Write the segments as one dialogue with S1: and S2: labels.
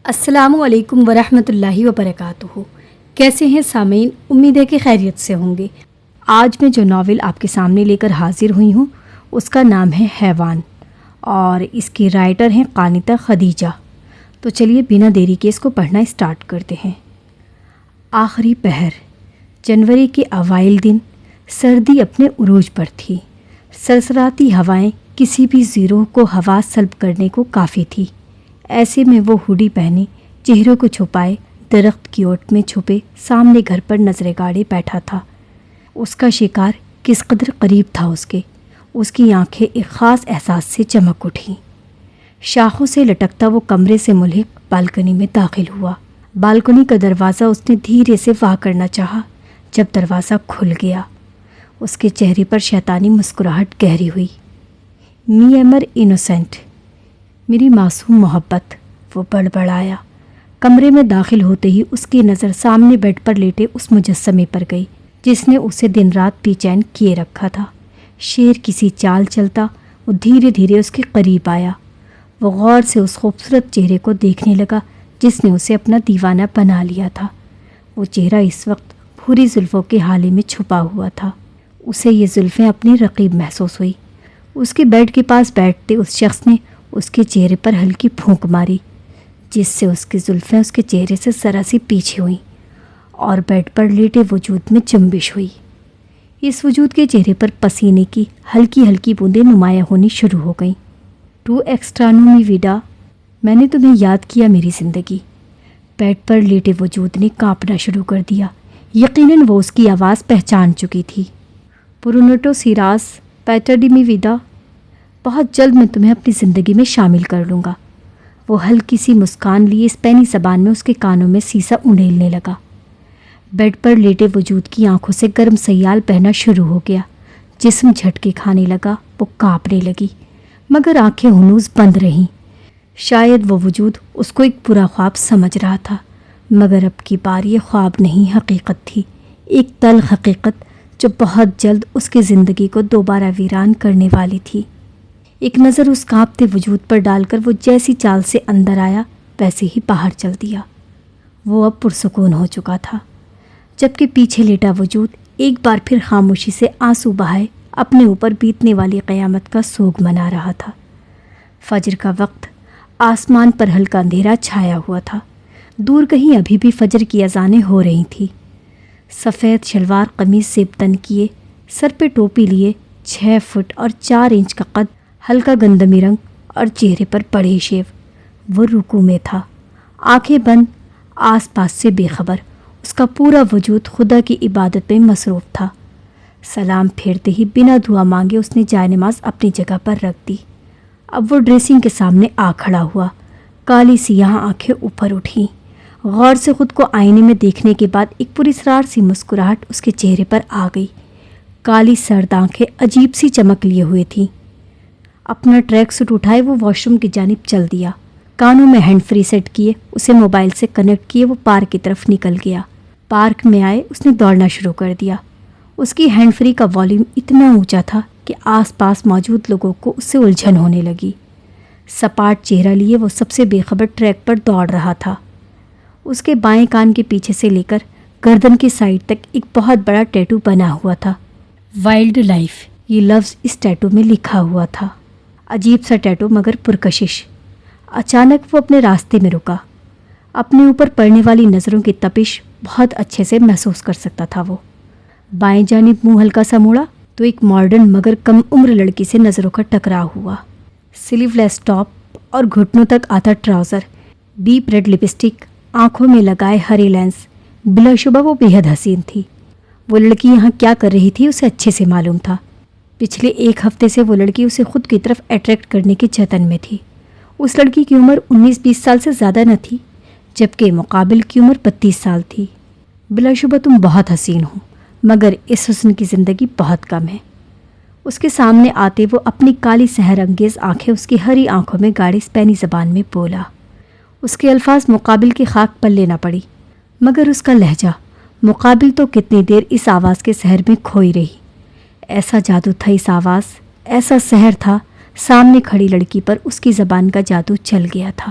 S1: السلام علیکم ورحمۃ اللہ وبرکاتہ۔ کیسے ہیں سامعین؟ امید ہے کہ خیریت سے ہوں گے۔ آج میں جو ناول آپ کے سامنے لے کر حاضر ہوئی ہوں اس کا نام ہے حیوان، اور اس کی رائٹر ہیں قانتہ خدیجہ۔ تو چلیے بنا دیری کے اس کو پڑھنا اسٹارٹ کرتے ہیں۔ آخری پہر، جنوری کے اوائل دن، سردی اپنے عروج پر تھی۔ سرسراتی ہوائیں کسی بھی زیرو کو حواس سلب کرنے کو کافی تھی۔ ایسے میں وہ ہوڈی پہنے، چہروں کو چھپائے، درخت کی اوٹ میں چھپے سامنے گھر پر نظریں گاڑے بیٹھا تھا۔ اس کا شکار کس قدر قریب تھا اس کی آنکھیں ایک خاص احساس سے چمک اٹھیں۔ شاخوں سے لٹکتا وہ کمرے سے ملحق بالکنی میں داخل ہوا۔ بالکنی کا دروازہ اس نے دھیرے سے واہ کرنا چاہا۔ جب دروازہ کھل گیا، اس کے چہرے پر شیطانی مسکراہٹ گہری ہوئی۔ می ایمر انوسینٹ، میری معصوم محبت، وہ بڑبڑایا۔ کمرے میں داخل ہوتے ہی اس کی نظر سامنے بیڈ پر لیٹے اس مجسمے پر گئی جس نے اسے دن رات بے چین کیے رکھا تھا۔ شیر کسی چال چلتا وہ دھیرے دھیرے اس کے قریب آیا۔ وہ غور سے اس خوبصورت چہرے کو دیکھنے لگا جس نے اسے اپنا دیوانہ بنا لیا تھا۔ وہ چہرہ اس وقت بھوری زلفوں کے حالے میں چھپا ہوا تھا۔ اسے یہ زلفیں اپنی رقیب محسوس ہوئی۔ اس کے بیڈ کے پاس بیٹھتے اس شخص نے اس کے چہرے پر ہلکی پھونک ماری، جس سے اس کی زلفیں اس کے چہرے سے ذرا سی پیچھے ہوئیں اور بیڈ پر لیٹے وجود میں جنبش ہوئی۔ اس وجود کے چہرے پر پسینے کی ہلکی ہلکی بوندیں نمایاں ہونی شروع ہو گئیں۔ ٹو ایکسٹرانو می ویڈا، میں نے تمہیں یاد کیا میری زندگی۔ بیڈ پر لیٹے وجود نے کانپنا شروع کر دیا۔ یقیناً وہ اس کی آواز پہچان چکی تھی۔ پرونوٹو سیراس پیٹر ڈی می ویڈا، بہت جلد میں تمہیں اپنی زندگی میں شامل کر لوں گا۔ وہ ہلکی سی مسکان لیے اسپینی زبان میں اس کے کانوں میں سیسا انڈیلنے لگا۔ بیڈ پر لیٹے وجود کی آنکھوں سے گرم سیال بہنا شروع ہو گیا۔ جسم جھٹکے کھانے لگا، وہ کانپنے لگی، مگر آنکھیں ہنوز بند رہیں۔ شاید وہ وجود اس کو ایک برا خواب سمجھ رہا تھا، مگر اب کی بار یہ خواب نہیں حقیقت تھی، ایک تلخ حقیقت جو بہت جلد اس کی زندگی کو دوبارہ ویران کرنے والی تھی۔ ایک نظر اس کانپتے وجود پر ڈال کر وہ جیسی چال سے اندر آیا ویسے ہی باہر چل دیا۔ وہ اب پرسکون ہو چکا تھا، جبکہ پیچھے لیٹا وجود ایک بار پھر خاموشی سے آنسو بہائے اپنے اوپر بیتنے والی قیامت کا سوگ منا رہا تھا۔ فجر کا وقت، آسمان پر ہلکا اندھیرا چھایا ہوا تھا۔ دور کہیں ابھی بھی فجر کی اذانیں ہو رہی تھیں۔ سفید شلوار قمیص زیب تن کیے، سر پہ ٹوپی لیے، 6 فٹ اور 4 انچ کا قد، ہلکا گندمی رنگ اور چہرے پر بڑے شیو، وہ رکوع میں تھا، آنکھیں بند، آس پاس سے بے خبر۔ اس کا پورا وجود خدا کی عبادت میں مصروف تھا۔ سلام پھیرتے ہی بنا دعا مانگے اس نے جائے نماز اپنی جگہ پر رکھ دی۔ اب وہ ڈریسنگ کے سامنے آ کھڑا ہوا۔ کالی سیاہ آنکھیں اوپر اٹھیں۔ غور سے خود کو آئینے میں دیکھنے کے بعد ایک پراسرار سی مسکراہٹ اس کے چہرے پر آ گئی۔ کالی سرد آنکھیں عجیب سی چمک لیے ہوئے تھیں۔ اپنا ٹریک سوٹ اٹھائے وہ واش روم کی جانب چل دیا۔ کانوں میں ہینڈ فری سیٹ کیے، اسے موبائل سے کنیکٹ کیے وہ پارک کی طرف نکل گیا۔ پارک میں آئے اس نے دوڑنا شروع کر دیا۔ اس کی ہینڈ فری کا والیوم اتنا اونچا تھا کہ آس پاس موجود لوگوں کو اس سے الجھن ہونے لگی۔ سپاٹ چہرہ لیے وہ سب سے بے خبر ٹریک پر دوڑ رہا تھا۔ اس کے بائیں کان کے پیچھے سے لے کر گردن کی سائڈ تک ایک بہت بڑا ٹیٹو بنا ہوا تھا۔ وائلڈ لائف، یہ لفظ اس ٹیٹو میں لکھا ہوا تھا۔ عجیب سا ٹیٹو مگر پرکشش۔ اچانک وہ اپنے راستے میں رکا۔ اپنے اوپر پڑنے والی نظروں کی تپش بہت اچھے سے محسوس کر سکتا تھا۔ وہ بائیں جانب منہ ہلکا سا موڑا تو ایک ماڈرن مگر کم عمر لڑکی سے نظروں کا ٹکراؤ ہوا۔ سلیو لیس ٹاپ اور گھٹنوں تک آتا ٹراؤزر، ڈیپ ریڈ لپسٹک، آنکھوں میں لگائے ہرے لینس، بلا شبہ وہ بے حد حسین تھی۔ وہ لڑکی یہاں کیا کر رہی تھی اسے اچھے سے معلوم تھا۔ پچھلے 1 ہفتے سے وہ لڑکی اسے خود کی طرف اٹریکٹ کرنے کے جتن میں تھی۔ اس لڑکی کی عمر 19-20 سال سے زیادہ نہ تھی، جبکہ مقابل کی عمر 32 سال تھی۔ بلا شبہ تم بہت حسین ہو، مگر اس حسن کی زندگی بہت کم ہے۔ اس کے سامنے آتے وہ اپنی کالی سحر انگیز آنکھیں اس کی ہری آنکھوں میں گاڑی اسپینی زبان میں بولا۔ اس کے الفاظ مقابل کی خاک پر لینا پڑی، مگر اس کا لہجہ مقابل تو کتنی دیر اس آواز کے سحر میں کھوئی رہی۔ ایسا جادو تھا اس آواز، ایسا سحر تھا، سامنے کھڑی لڑکی پر اس کی زبان کا جادو چل گیا تھا۔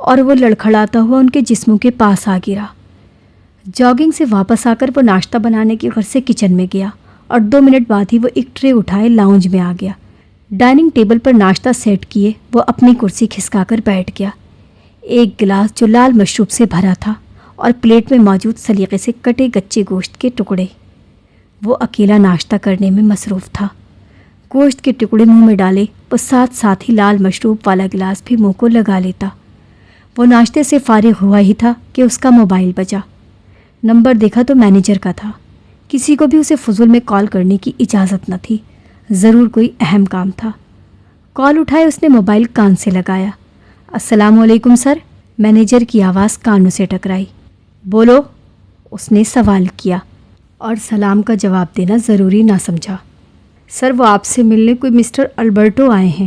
S1: اور وہ لڑکھڑاتا ہوا ان کے جسموں کے پاس آ گرا۔ جاگنگ سے واپس آ کر وہ ناشتہ بنانے کی غرض سے کچن میں گیا اور 2 منٹ بعد ہی وہ ایک ٹرے اٹھائے لاؤنج میں آ گیا۔ ڈائننگ ٹیبل پر ناشتہ سیٹ کیے وہ اپنی کرسی کھسکا کر بیٹھ گیا۔ ایک گلاس جو لال مشروب سے بھرا تھا اور پلیٹ میں موجود سلیقے سے کٹے کچے گوشت کے ٹکڑے۔ وہ اکیلا ناشتہ کرنے میں مصروف تھا۔ گوشت کے ٹکڑے منہ میں ڈالے وہ ساتھ ساتھ ہی لال مشروب والا گلاس بھی منہ کو لگا لیتا۔ وہ ناشتے سے فارغ ہوا ہی تھا کہ اس کا موبائل بجا۔ نمبر دیکھا تو مینیجر کا تھا۔ کسی کو بھی اسے فضول میں کال کرنے کی اجازت نہ تھی، ضرور کوئی اہم کام تھا۔ کال اٹھائے اس نے موبائل کان سے لگایا۔ السلام علیکم سر، مینیجر کی آواز کانوں سے ٹکرائی۔ بولو، اس نے سوال کیا اور سلام کا جواب دینا ضروری نہ سمجھا۔ سر وہ آپ سے ملنے کوئی مسٹر البرٹو آئے ہیں،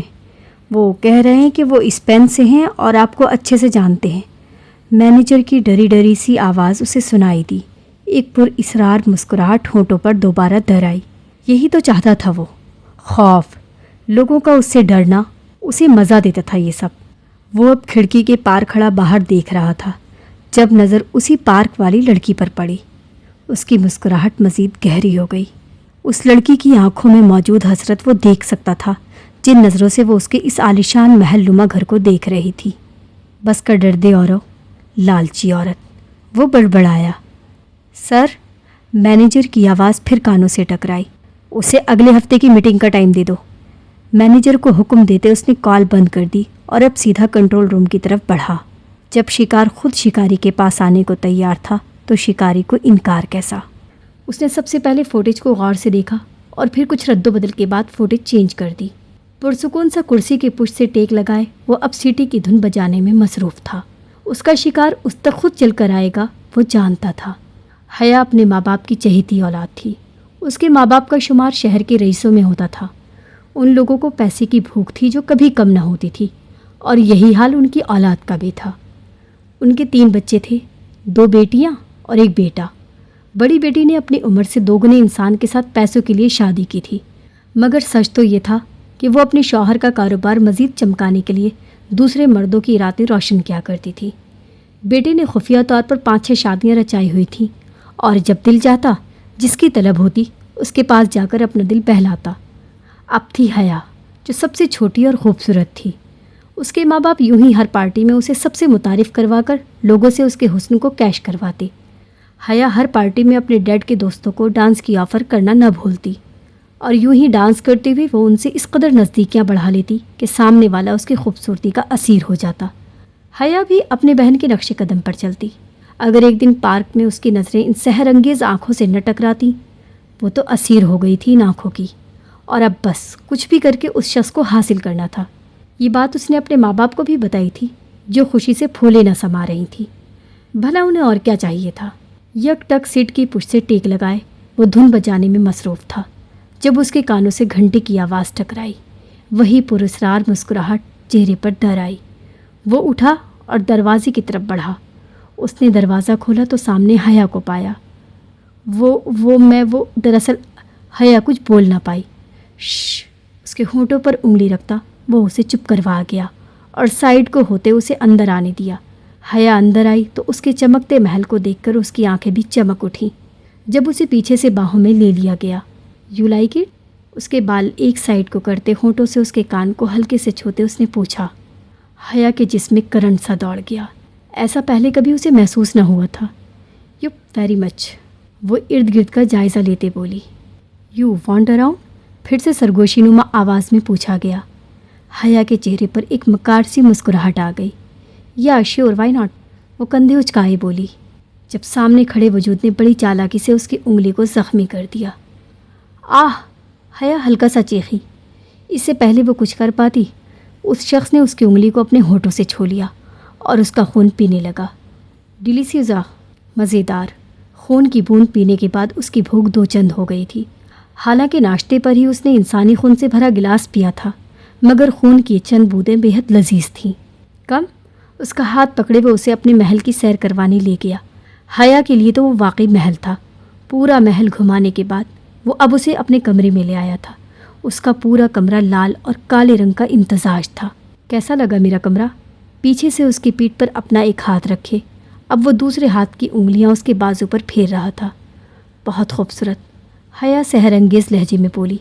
S1: وہ کہہ رہے ہیں کہ وہ اسپین سے ہیں اور آپ کو اچھے سے جانتے ہیں۔ مینیجر کی ڈری ڈری سی آواز اسے سنائی دی۔ ایک پر اسرار مسکراہٹ ہونٹوں پر دوبارہ در آئی۔ یہی تو چاہتا تھا وہ، خوف، لوگوں کا اس سے ڈرنا، اسے مزہ دیتا تھا یہ سب۔ وہ اب کھڑکی کے پار کھڑا باہر دیکھ رہا تھا جب نظر اسی پارک والی لڑکی پر پڑی۔ اس کی مسکراہٹ مزید گہری ہو گئی۔ اس لڑکی کی آنکھوں میں موجود حسرت وہ دیکھ سکتا تھا جن نظروں سے وہ اس کے اس عالیشان محل نما گھر کو دیکھ رہی تھی۔ بس کر ڈر دے اورو، لالچی عورت، وہ بڑبڑایا۔ سر، مینیجر کی آواز پھر کانوں سے ٹکرائی۔ اسے اگلے ہفتے کی میٹنگ کا ٹائم دے دو۔ مینیجر کو حکم دیتے اس نے کال بند کر دی اور اب سیدھا کنٹرول روم کی طرف بڑھا۔ جب شکار خود شکاری کے پاس آنے کو تیار تھا تو شکاری کو انکار کیسا؟ اس نے سب سے پہلے فوٹیج کو غور سے دیکھا اور پھر کچھ رد و بدل کے بعد فوٹیج چینج کر دی۔ پرسکون سا کرسی کے پشت سے ٹیک لگائے وہ اب سیٹی کی دھن بجانے میں مصروف تھا۔ اس کا شکار اس تک خود چل کر آئے گا وہ جانتا تھا۔ حیا اپنے ماں باپ کی چہیتی اولاد تھی۔ اس کے ماں باپ کا شمار شہر کے رئیسوں میں ہوتا تھا۔ ان لوگوں کو پیسے کی بھوک تھی جو کبھی کم نہ ہوتی تھی، اور یہی حال ان کی اولاد کا بھی تھا۔ ان کے 3 بچے تھے، 2 بیٹیاں اور 1 بیٹا۔ بڑی بیٹی نے اپنی عمر سے 2 گنے انسان کے ساتھ پیسوں کے لیے شادی کی تھی، مگر سچ تو یہ تھا کہ وہ اپنے شوہر کا کاروبار مزید چمکانے کے لیے دوسرے مردوں کی راتیں روشن کیا کرتی تھی۔ بیٹے نے خفیہ طور پر 5-6 شادیاں رچائی ہوئی تھیں، اور جب دل چاہتا جس کی طلب ہوتی اس کے پاس جا کر اپنا دل بہلاتا۔ اب تھی حیا جو سب سے چھوٹی اور خوبصورت تھی۔ اس کے ماں باپ یوں ہی ہر پارٹی میں اسے سب سے متعارف کروا کر لوگوں سے اس کے حسن کو کیش کرواتے۔ حیا ہر پارٹی میں اپنے ڈیڈ کے دوستوں کو ڈانس کی آفر کرنا نہ بھولتی، اور یوں ہی ڈانس کرتے ہوئے وہ ان سے اس قدر نزدیکیاں بڑھا لیتی کہ سامنے والا اس کی خوبصورتی کا اسیر ہو جاتا۔ حیا بھی اپنے بہن کے نقش قدم پر چلتی۔ اگر ایک دن پارک میں اس کی نظریں ان سحر انگیز آنکھوں سے نہ ٹکراتی، وہ تو اسیر ہو گئی تھی ان آنکھوں کی، اور اب بس کچھ بھی کر کے اس شخص کو حاصل کرنا تھا۔ یہ بات اس نے اپنے ماں باپ کو بھی بتائی تھی جو خوشی سے پھولے نہ سما رہی تھی۔ بھلا انہیں اور کیا چاہیے تھا؟ یک ٹک سیٹ کی پشت سے ٹیک لگائے وہ دھن بجانے میں مصروف تھا جب اس کے کانوں سے گھنٹی کی آواز ٹکرائی۔ وہی پراسرار مسکراہٹ چہرے پر در آئی۔ وہ اٹھا اور دروازے کی طرف بڑھا۔ اس نے دروازہ کھولا تو سامنے حیا کو پایا۔ وہ دراصل حیا کچھ بول نہ پائی۔ شش، اس کے ہونٹوں پر انگلی رکھتا وہ اسے چپ کروا گیا اور سائیڈ کو ہوتے اسے اندر آنے دیا۔ حیا اندر آئی تو اس کے چمکتے محل کو دیکھ کر اس کی آنکھیں بھی چمک اٹھیں۔ جب اسے پیچھے سے باہوں میں لے لیا گیا۔ You like it? اس کے بال ایک سائیڈ کو کرتے ہونٹوں سے اس کے کان کو ہلکے سے چھوتے اس نے پوچھا۔ حیا کے جسم میں کرنٹ سا دوڑ گیا۔ ایسا پہلے کبھی اسے محسوس نہ ہوا تھا۔ یو ویری مچ، وہ ارد گرد کا جائزہ لیتے بولی۔ You want around? پھر سے سرگوشی نما آواز میں پوچھا گیا۔ حیا کے چہرے پر ایک مکار سی مسکراہٹ آ گئی۔ یا شیور، وائی ناٹ؟ وہ کندھے اچکائے بولی، جب سامنے کھڑے وجود نے بڑی چالاکی سے اس کی انگلی کو زخمی کر دیا۔ آہ! حیا ہلکا سا چیخی۔ اس سے پہلے وہ کچھ کر پاتی، اس شخص نے اس کی انگلی کو اپنے ہونٹوں سے چھو لیا اور اس کا خون پینے لگا۔ ڈیلیسیوزا، مزیدار۔ خون کی بوند پینے کے بعد اس کی بھوک 2 چند ہو گئی تھی۔ حالانکہ ناشتے پر ہی اس نے انسانی خون سے بھرا گلاس پیا تھا، مگر خون کی چند بوندیں بے حد لذیذ تھیں۔ کم؟ اس کا ہاتھ پکڑے وہ اسے اپنے محل کی سیر کروانے لے گیا۔ حیا کے لیے تو وہ واقعی محل تھا۔ پورا محل گھمانے کے بعد وہ اب اسے اپنے کمرے میں لے آیا تھا۔ اس کا پورا کمرہ لال اور کالے رنگ کا امتزاج تھا۔ کیسا لگا میرا کمرہ؟ پیچھے سے اس کی پیٹھ پر اپنا ایک ہاتھ رکھے اب وہ دوسرے ہاتھ کی انگلیاں اس کے بازو پر پھیر رہا تھا۔ بہت خوبصورت، حیا سحر انگیز لہجے میں بولی۔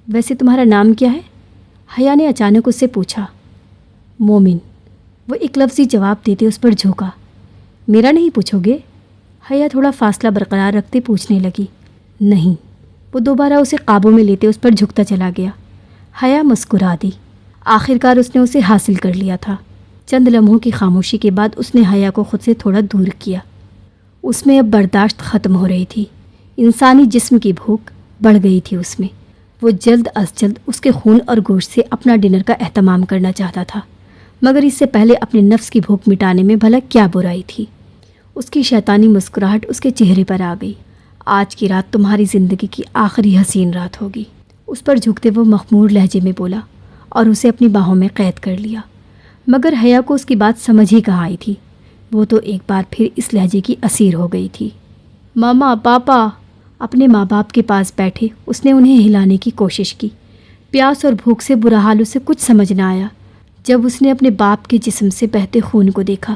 S1: ویسے تمہارا نام کیا ہے؟ حیا نے اچانک اس سے پوچھا۔ مومن، وہ ایک لفظی جواب دیتے اس پر جھوکا۔ میرا نہیں پوچھو گے؟ حیا تھوڑا فاصلہ برقرار رکھتے پوچھنے لگی۔ نہیں۔ وہ دوبارہ اسے قابو میں لیتے اس پر جھکتا چلا گیا۔ حیا مسکرا دی۔ آخرکار اس نے اسے حاصل کر لیا تھا۔ چند لمحوں کی خاموشی کے بعد اس نے حیا کو خود سے تھوڑا دور کیا۔ اس میں اب برداشت ختم ہو رہی تھی۔ انسانی جسم کی بھوک بڑھ گئی تھی اس میں۔ وہ جلد از جلد اس کے خون اور گوشت سے اپنا ڈنر کا اہتمام کرنا چاہتا تھا، مگر اس سے پہلے اپنے نفس کی بھوک مٹانے میں بھلا کیا برائی تھی؟ اس کی شیطانی مسکراہٹ اس کے چہرے پر آ گئی۔ آج کی رات تمہاری زندگی کی آخری حسین رات ہوگی، اس پر جھکتے وہ مخمور لہجے میں بولا اور اسے اپنی باہوں میں قید کر لیا۔ مگر حیا کو اس کی بات سمجھ ہی کہاں آئی تھی۔ وہ تو ایک بار پھر اس لہجے کی اسیر ہو گئی تھی۔ ماما، پاپا۔ اپنے ماں باپ کے پاس بیٹھے اس نے انہیں ہلانے کی کوشش کی۔ پیاس اور بھوک سے برا حال اسے کچھ سمجھ نہ آیا۔ جب اس نے اپنے باپ کے جسم سے بہتے خون کو دیکھا،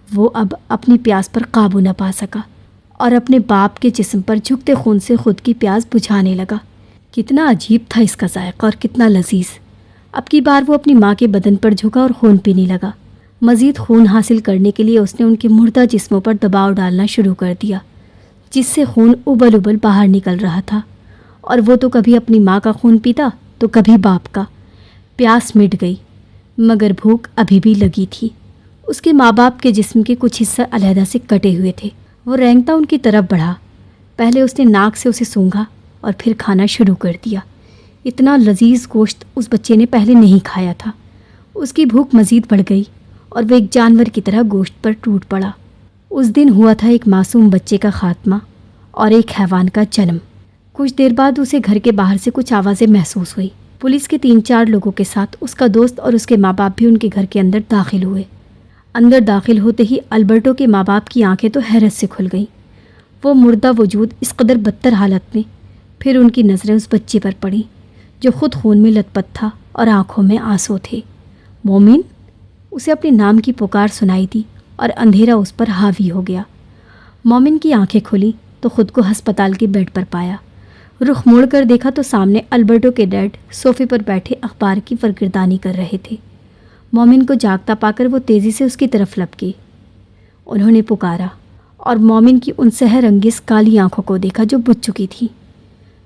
S1: وہ اب اپنی پیاس پر قابو نہ پا سکا اور اپنے باپ کے جسم پر جھکتے خون سے خود کی پیاس بجھانے لگا۔ کتنا عجیب تھا اس کا ذائقہ اور کتنا لذیذ۔ اب کی بار وہ اپنی ماں کے بدن پر جھکا اور خون پینے لگا۔ مزید خون حاصل کرنے کے لیے اس نے ان کے مردہ جسموں پر دباؤ ڈالنا شروع کر دیا، جس سے خون ابل ابل باہر نکل رہا تھا، اور وہ تو کبھی اپنی ماں کا خون پیتا تو کبھی باپ کا۔ پیاس مٹ گئی، مگر بھوک ابھی بھی لگی تھی۔ اس کے ماں باپ کے جسم کے کچھ حصہ علیحدہ سے کٹے ہوئے تھے۔ وہ رینگتا ان کی طرف بڑھا۔ پہلے اس نے ناک سے اسے سونگھا اور پھر کھانا شروع کر دیا۔ اتنا لذیذ گوشت اس بچے نے پہلے نہیں کھایا تھا۔ اس کی بھوک مزید بڑھ گئی اور وہ ایک جانور کی طرح گوشت پر ٹوٹ پڑا۔ اس دن ہوا تھا ایک معصوم بچے کا خاتمہ اور ایک حیوان کا جنم۔ کچھ دیر بعد اسے گھر کے باہر سے کچھ آوازیں محسوس ہوئی۔ پولیس کے 3-4 لوگوں کے ساتھ اس کا دوست اور اس کے ماں باپ بھی ان کے گھر کے اندر داخل ہوئے۔ اندر داخل ہوتے ہی البرٹو کے ماں باپ کی آنکھیں تو حیرت سے کھل گئیں۔ وہ مردہ وجود اس قدر بدتر حالت میں، پھر ان کی نظریں اس بچے پر پڑیں جو خود خون میں لت پت تھا اور آنکھوں میں آنسو تھے۔ مومن، اسے اپنے نام کی پکار سنائی دی اور اندھیرا اس پر حاوی ہو گیا۔ مومن کی آنکھیں کھلی تو خود کو ہسپتال کے بیڈ پر پایا۔ رخ موڑ کر دیکھا تو سامنے البرٹو کے ڈیڈ صوفے پر بیٹھے اخبار کی سرگردانی کر رہے تھے۔ مومن کو جاگتا پا کر وہ تیزی سے اس کی طرف لپکے۔ انہوں نے پکارا اور مومن کی ان سحر انگیز کالی آنکھوں کو دیکھا جو بجھ چکی تھیں۔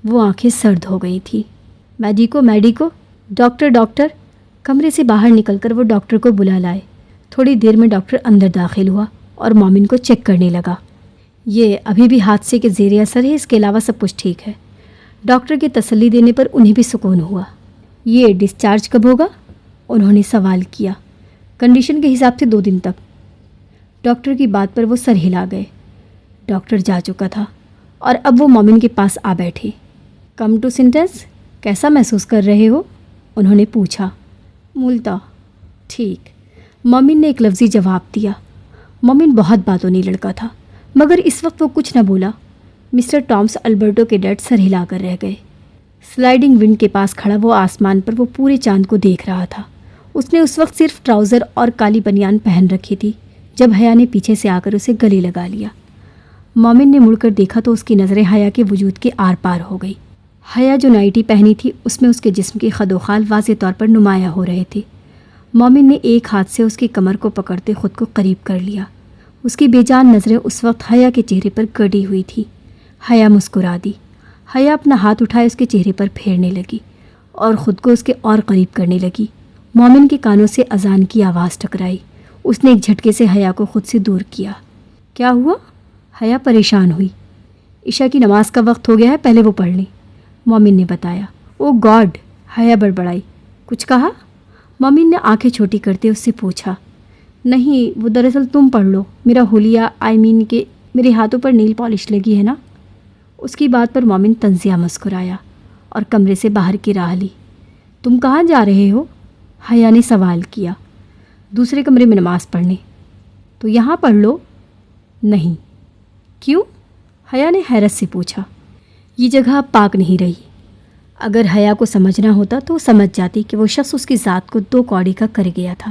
S1: وہ آنکھیں سرد ہو گئی تھیں۔ Medico, doctor, doctor. کمرے سے باہر نکل کر وہ ڈاکٹر کو بلا لائے۔ تھوڑی دیر میں ڈاکٹر اندر داخل ہوا اور مومن کو چیک کرنے لگا۔ یہ ابھی بھی حادثے کے زیر اثر ہے، اس کے علاوہ سب کچھ ٹھیک ہے۔ ڈاکٹر کے تسلی دینے پر انہیں بھی سکون ہوا۔ یہ ڈسچارج کب ہوگا؟ انہوں نے سوال کیا۔ کنڈیشن کے حساب سے 2 دن تک۔ ڈاکٹر کی بات پر وہ سر ہلا گئے۔ ڈاکٹر جا چکا تھا اور اب وہ مومن کے پاس آ بیٹھے۔ کم ٹو سینٹینس، کیسا محسوس کر رہے ہو؟ انہوں نے پوچھا۔ ملتا ٹھیک، مومن نے ایک لفظی جواب دیا۔ مومن بہت باتونی لڑکا تھا، مگر اس وقت وہ کچھ نہ بولا۔ مسٹر ٹامس البرٹو کے ڈیڈ سر ہلا کر رہ گئے۔ سلائیڈنگ ونڈ کے پاس کھڑا وہ آسمان پر وہ پورے چاند کو دیکھ رہا تھا۔ اس نے اس وقت صرف ٹراؤزر اور کالی بنیان پہن رکھی تھی جب حیا نے پیچھے سے آ کر اسے گلے لگا لیا۔ مومن نے مڑ کر دیکھا تو اس کی نظریں حیا کے وجود کے آر پار ہو گئی۔ حیا جو نائٹی پہنی تھی اس میں اس کے جسم کے خد و خال واضح طور پر نمایاں ہو رہے تھے۔ مومن نے ایک ہاتھ سے اس کی کمر کو پکڑتے خود کو قریب کر لیا۔ اس کی بے جان نظریں اس وقت حیا کے چہرے پر گڑی ہوئی تھی۔ حیا مسکرا دی۔ حیا اپنا ہاتھ اٹھائے اس کے چہرے پر پھیرنے لگی اور خود کو اس کے اور قریب کرنے لگی۔ مومن کے کانوں سے اذان کی آواز ٹکرائی۔ اس نے ایک جھٹکے سے حیا کو خود سے دور کیا۔ کیا ہوا؟ حیا پریشان ہوئی۔ عشاء کی نماز کا وقت ہو گیا ہے، پہلے وہ پڑھ لیں، مومن نے بتایا۔ او گاڈ، حیا بڑبڑائی۔ کچھ کہا؟ مومن نے آنکھیں چھوٹی کرتے اس سے پوچھا۔ نہیں، وہ دراصل تم پڑھ لو، میرا حلیہ کہ میرے ہاتھوں پر نیل پالش لگی ہے نا۔ اس کی بات پر مومن طنزیہ مسکرایا اور کمرے سے باہر کی راہ لی۔ تم کہاں جا رہے ہو؟ حیا نے سوال کیا۔ دوسرے کمرے میں نماز پڑھنے۔ تو یہاں پڑھ لو۔ نہیں۔ کیوں؟ حیا نے حیرت سے پوچھا۔ یہ جگہ اب پاک نہیں رہی۔ اگر حیا کو سمجھنا ہوتا تو وہ سمجھ جاتی کہ وہ شخص اس کی ذات کو 2 کوڑی کا کر گیا تھا۔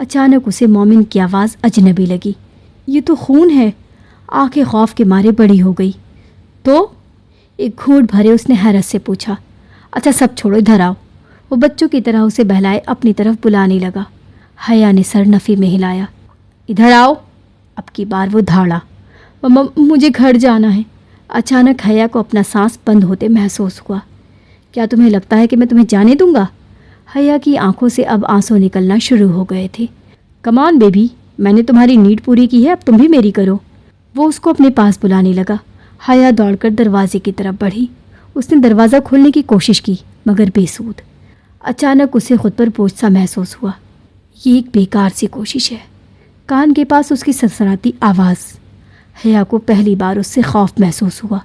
S1: اچانک اسے مومن کی آواز اجنبی لگی۔ یہ تو خون ہے۔ آنکھیں خوف کے مارے بڑی ہو گئی۔ تو ایک گھونٹ بھرے اس نے حیرت سے پوچھا۔ اچھا سب چھوڑو، ادھر آؤ۔ وہ بچوں کی طرح اسے بہلائے اپنی طرف بلانے لگا۔ حیا نے سر نفی میں ہلایا۔ ادھر آؤ۔ اب کی بار وہ دھاڑا۔ مجھے گھر جانا ہے۔ اچانک حیا کو اپنا سانس بند ہوتے محسوس ہوا۔ کیا تمہیں لگتا ہے کہ میں تمہیں جانے دوں گا؟ حیا کی آنکھوں سے اب آنسو نکلنا شروع ہو گئے تھے۔ کمان بیبی، میں نے تمہاری نیڈ پوری کی ہے، اب تم بھی میری کرو۔ وہ اس کو اپنے پاس بلانے لگا۔ حیا دوڑ کر دروازے کی طرف بڑھی۔ اس نے دروازہ کھولنے کی کوشش کی مگر بے سود۔ اچانک اسے خود پر بوجھ سا محسوس ہوا۔ یہ ایک بیکار سی کوشش ہے۔ کان کے پاس اس کی سرسراتی آواز۔ حیا کو پہلی بار اس سے خوف محسوس ہوا۔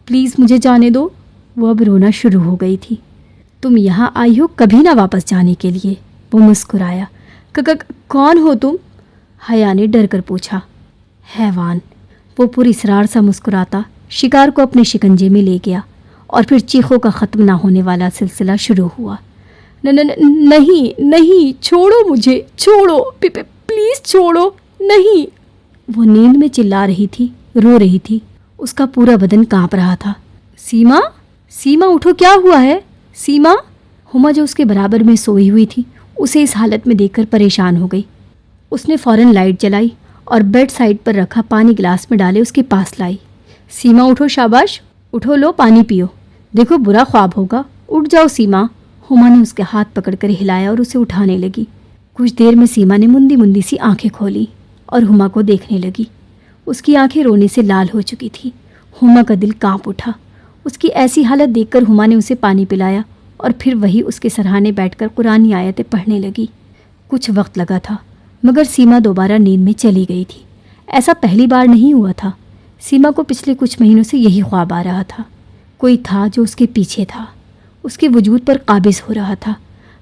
S1: پلیز مجھے جانے دو۔ وہ اب رونا شروع ہو گئی تھی۔ تم یہاں آئی ہو کبھی نہ واپس جانے کے لیے؟ وہ مسکرایا۔ کون ہو تم؟ حیا نے ڈر کر پوچھا۔ حیوان۔ وہ پوری اصرار سا مسکراتا شکار کو اپنے شکنجے میں لے گیا اور پھر چیخوں کا ختم نہ ہونے والا سلسلہ شروع ہوا۔ نہیں نہیں، چھوڑو مجھے، چھوڑو، پلیز چھوڑو، نہیں۔ وہ نیند میں چلا رہی تھی، رو رہی تھی۔ اس کا پورا بدن کانپ رہا تھا۔ سیما، سیما اٹھو، کیا ہوا ہے؟ سیما۔ ہما جو اس کے برابر میں سوئی ہوئی تھی اسے اس حالت میں دیکھ کر پریشان ہو گئی۔ اس نے فوراً لائٹ جلائی اور بیڈ سائڈ پر رکھا پانی گلاس میں ڈالے اس کے پاس لائی۔ سیما اٹھو، شاباش، اٹھو، لو پانی پیو، دیکھو برا خواب ہوگا، اٹھ جاؤ سیما۔ ہما نے اس کے ہاتھ پکڑ کر ہلایا اور اسے اٹھانے لگی۔ کچھ دیر میں سیما نے مندی مندی سی آنکھیں کھولی اور ہما کو دیکھنے لگی۔ اس کی آنکھیں رونے سے لال ہو چکی تھی۔ ہما کا دل کانپ اٹھا۔ اس کی ایسی حالت دیکھ کر ہما نے اسے پانی پلایا اور پھر وہی اس کے سرہانے بیٹھ کر قرآنی آیتیں پڑھنے لگی۔ کچھ وقت لگا تھا مگر سیما دوبارہ نیند میں چلی گئی تھی۔ ایسا پہلی بار نہیں ہوا تھا۔ سیما کو پچھلے کچھ مہینوں سے یہی خواب آ رہا تھا۔ کوئی تھا جو اس کے پیچھے تھا، اس کے وجود پر قابض ہو رہا تھا،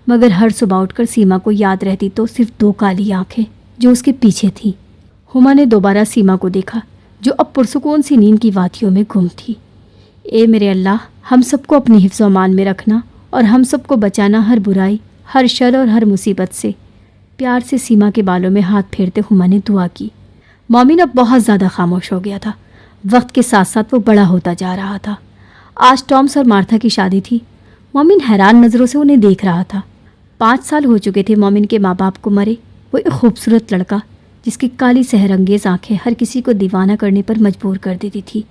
S1: مگر ہر صبح اٹھ کر سیما کو یاد رہتی تو صرف 2 کالی آنکھیں جو اس کے پیچھے تھیں۔ ہما نے دوبارہ سیما کو دیکھا جو اب پرسکون سی نیند کی وادیوں میں گم تھی۔ اے میرے اللہ، ہم سب کو اپنی حفظ و امان میں رکھنا اور ہم سب کو بچانا ہر برائی، ہر شر اور ہر مصیبت سے۔ پیار سے سیما کے بالوں میں ہاتھ پھیرتے ہما نے دعا کی۔ مومن اب بہت زیادہ خاموش ہو گیا تھا۔ وقت کے ساتھ ساتھ وہ بڑا ہوتا جا رہا تھا۔ آج ٹامس اور مارتھا کی شادی تھی۔ مومن حیران نظروں سے انہیں دیکھ رہا تھا۔ 5 سال ہو چکے تھے مومن کے ماں باپ کو مرے۔ وہ ایک خوبصورت لڑکا جس کی کالی سحر انگیز آنکھیں ہر کسی کو دیوانہ کرنے پر مجبور کر دیتی تھی۔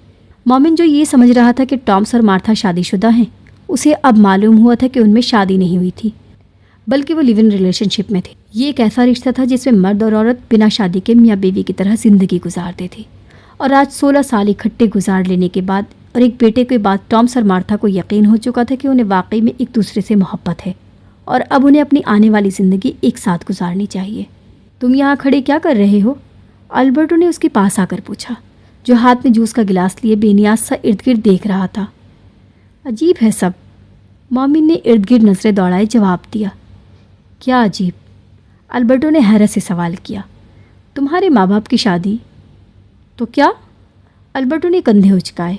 S1: مومن جو یہ سمجھ رہا تھا کہ ٹامس اور مارتھا شادی شدہ ہیں، اسے اب معلوم ہوا تھا کہ ان میں شادی نہیں ہوئی تھی، بلکہ وہ لیو ان ریلیشن شپ میں تھے۔ یہ ایک ایسا رشتہ تھا جس میں مرد اور عورت بنا شادی کے میاں بیوی کی طرح زندگی گزارتے تھے۔ اور آج 16 سال اکٹھے گزار لینے کے بعد اور ایک بیٹے کے بعد ٹامس اور مارتھا کو یقین ہو چکا تھا کہ انہیں واقعی میں ایک دوسرے سے محبت ہے اور اب انہیں اپنی آنے والی زندگی ایک ساتھ گزارنی چاہیے۔ تم یہاں کھڑے کیا کر رہے ہو؟ البرٹو نے اس کے پاس آ کر پوچھا، جو ہاتھ میں جوس کا گلاس لیے بے نیاز سا ارد گرد دیکھ رہا تھا۔ عجیب ہے سب، مومن نے ارد گرد نظریں دوڑائے جواب دیا۔ کیا عجیب؟ البرٹو نے حیرت سے سوال کیا۔ تمہارے ماں باپ کی شادی تو کیا؟ البرٹو نے کندھے اچکائے۔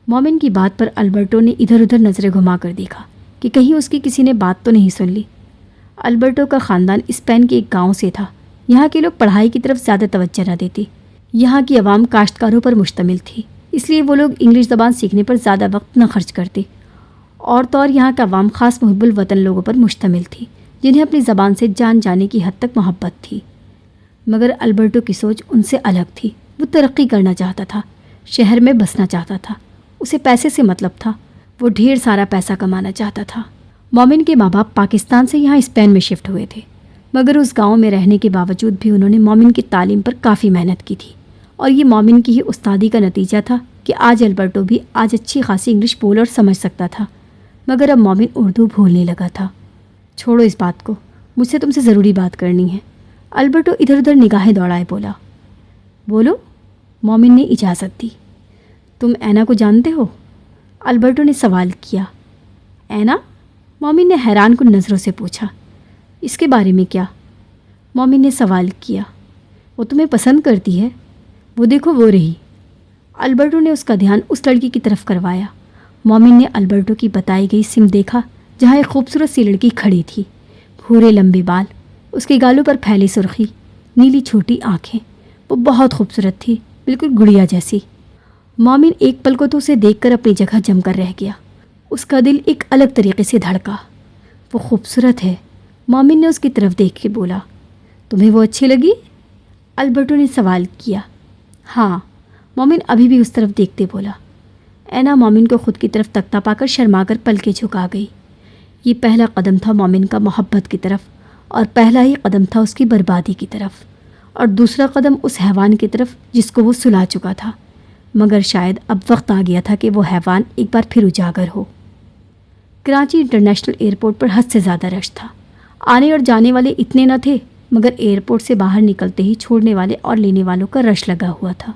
S1: مومن کی بات پر البرٹو نے ادھر ادھر نظریں گھما کر دیکھا کہ کہیں اس کی کسی نے بات تو نہیں سن لی۔ البرٹو کا خاندان اسپین کے ایک گاؤں سے تھا۔ یہاں کے لوگ پڑھائی کی طرف زیادہ توجہ نہ دیتے۔ یہاں کی عوام کاشتکاروں پر مشتمل تھی، اس لیے وہ لوگ انگلش زبان سیکھنے پر زیادہ وقت نہ خرچ کرتے۔ اور تو اور یہاں کا عوام خاص محب الوطن لوگوں پر مشتمل تھی جنہیں اپنی زبان سے جان جانے کی حد تک محبت تھی۔ مگر البرٹو کی سوچ ان سے الگ تھی۔ وہ ترقی کرنا چاہتا تھا، شہر میں بسنا چاہتا تھا، اسے پیسے سے مطلب تھا، وہ ڈھیر سارا پیسہ کمانا چاہتا تھا۔ مومن کے ماں باپ پاکستان سے یہاں اسپین میں شفٹ ہوئے تھے، مگر اس گاؤں میں رہنے کے باوجود بھی انہوں نے مومن کی تعلیم پر کافی محنت کی تھی، اور یہ مومن کی ہی استادی کا نتیجہ تھا کہ آج البرٹو بھی آج اچھی خاصی انگلش بول اور سمجھ سکتا تھا، مگر اب مومن اردو بھولنے لگا تھا۔ چھوڑو اس بات کو، مجھ سے تم سے ضروری بات کرنی ہے۔ البرٹو ادھر ادھر نگاہیں دوڑائے بولا۔ بولو، مومن نے اجازت دی۔ تم اینا کو جانتے ہو؟ البرٹو نے سوال کیا۔ اینا؟ مومن نے حیران کن نظروں سے پوچھا۔ اس کے بارے میں کیا؟ مومن نے سوال کیا۔ وہ تمہیں پسند کرتی ہے، وہ دیکھو وہ رہی۔ البرٹو نے اس کا دھیان اس لڑکی کی طرف کروایا۔ مومن نے البرٹو کی بتائی گئی سمت دیکھا جہاں ایک خوبصورت سی لڑکی کھڑی تھی، بھورے لمبے بال، اس کے گالوں پر پھیلی سرخی، نیلی چھوٹی آنکھیں، وہ بہت خوبصورت تھی، بالکل گڑیا جیسی۔ مومن ایک پل کو تو اسے دیکھ کر اپنی جگہ جم کر رہ گیا۔ اس کا دل ایک الگ طریقے سے دھڑکا۔ وہ خوبصورت ہے، مومن نے اس کی طرف دیکھ کے بولا۔ تمہیں وہ اچھی لگی؟ البرٹو نے سوال کیا۔ ہاں، مومن ابھی بھی اس طرف دیکھتے بولا۔ اینا مومن کو خود کی طرف تکتا پا کر شرما کر پلکیں جھکا گئی۔ یہ پہلا قدم تھا مومن کا محبت کی طرف، اور پہلا ہی قدم تھا اس کی بربادی کی طرف، اور دوسرا قدم اس حیوان کی طرف جس کو وہ سلا چکا تھا، مگر شاید اب وقت آ گیا تھا کہ وہ حیوان ایک بار پھر اجاگر ہو۔ کراچی انٹرنیشنل ایئرپورٹ پر حد سے زیادہ رش تھا۔ آنے اور جانے والے اتنے نہ تھے، مگر ایئرپورٹ سے باہر نکلتے ہی چھوڑنے والے اور لینے والوں کا رش لگا ہوا تھا۔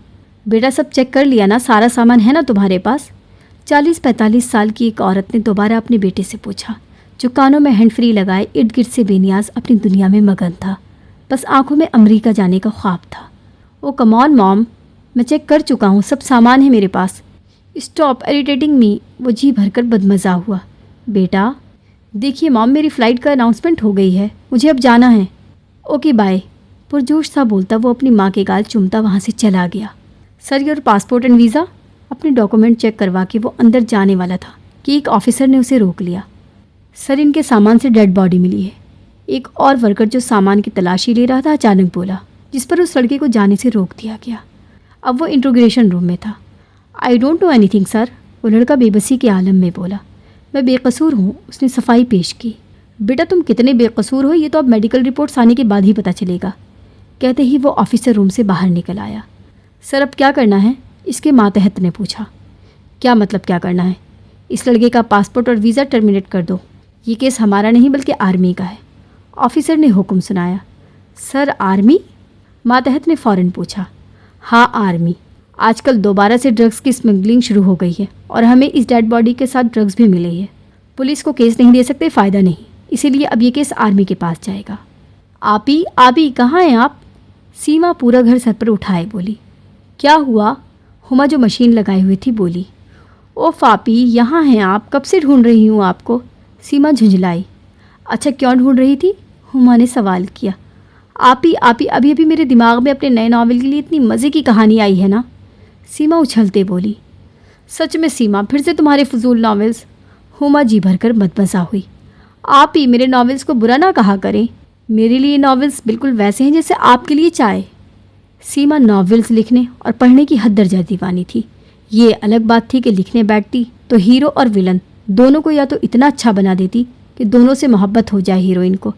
S1: بیٹا سب چیک کر لیا نا؟ سارا سامان ہے نا تمہارے پاس؟ 40-45 سال کی ایک عورت نے دوبارہ اپنے بیٹے سے پوچھا، جو کانوں میں ہینڈ فری لگائے ارد گرد سے بے نیاز اپنی دنیا میں مگن تھا، بس آنکھوں میں امریکہ جانے کا خواب تھا۔ او کم آن موم، میں چیک کر چکا ہوں، سب سامان ہے میرے پاس۔ اسٹاپ اریٹیٹنگ می، وہ جی بھر کر بدمزہ ہوا۔ بیٹا دیکھیے موم، میری فلائٹ کا اناؤنسمنٹ ہو گئی ہے، مجھے اب جانا ہے۔ اوکے بائے، پرجوش سا بولتا وہ اپنی ماں کے گال چومتا وہاں سے چلا گیا۔ سر یور پاسپورٹ اینڈ ویزا؟ اپنے ڈاکومنٹ چیک کروا کے وہ اندر جانے والا تھا کہ ایک آفیسر نے اسے روک لیا۔ سر ان کے سامان سے ڈیڈ باڈی ملی ہے۔ ایک اور ورکر جو سامان کی تلاشی لے رہا تھا اچانک بولا، جس پر اس لڑکے کو جانے سے روک دیا گیا۔ اب وہ انٹروگریشن روم میں تھا۔ I don't know anything sir, وہ لڑکا بے بسی کے عالم میں بولا۔ میں بے قصور ہوں، اس نے صفائی پیش کی۔ بیٹا تم کتنے بے قصور ہو یہ تو اب میڈیکل رپورٹس آنے کے بعد ہی پتہ چلے گا، کہتے ہی وہ آفیسر روم سے باہر نکل آیا۔ سر اب کیا کرنا ہے؟ اس کے ماتحت نے پوچھا۔ کیا مطلب کیا کرنا ہے؟ اس لڑکے کا پاسپورٹ اور ویزا ٹرمینیٹ کر دو، یہ کیس ہمارا نہیں بلکہ آرمی کا ہے، آفیسر نے حکم سنایا۔ سر آرمی؟ ماتحت نے فوراً پوچھا۔ ہاں آرمی، آج کل دوبارہ سے ڈرگز کی اسمگلنگ شروع ہو گئی ہے اور ہمیں اس ڈیڈ باڈی کے ساتھ ڈرگز بھی ملے ہے۔ پولیس کو کیس نہیں دے سکتے، فائدہ نہیں، اسی لیے اب یہ کیس آرمی کے پاس جائے گا۔ آپی کہاں ہیں آپ؟ سیما پورا گھر سر پر اٹھائے بولی۔ کیا ہوا؟ ہما جو مشین لگائی ہوئی تھی بولی۔ اوف آپی یہاں ہیں آپ، کب سے ڈھونڈ رہی ہوں آپ کو، سیما جھنجھلائی۔ اچھا کیوں ڈھونڈ رہی تھی؟ ہما نے سوال کیا۔ آپی ابھی میرے دماغ میں اپنے نئے ناول کے لیے اتنی مزے کی کہانی آئی ہے نا، سیما اچھلتے بولی۔ سچ میں سیما، پھر سے تمہارے فضول ناولز؟ ہما جی بھر کر بدمزہ ہوئی۔ آپی میرے ناولز کو برا نہ کہا کریں، میرے لیے ناولز بالکل ویسے ہیں جیسے آپ کے لیے چائے۔ سیما ناولز لکھنے اور پڑھنے کی حد درجہ دیوانی تھی۔ یہ الگ بات تھی کہ لکھنے بیٹھتی تو ہیرو اور ولن دونوں کو یا تو اتنا اچھا بنا دیتی کہ دونوں سے محبت ہو جائے ہیروئن کو،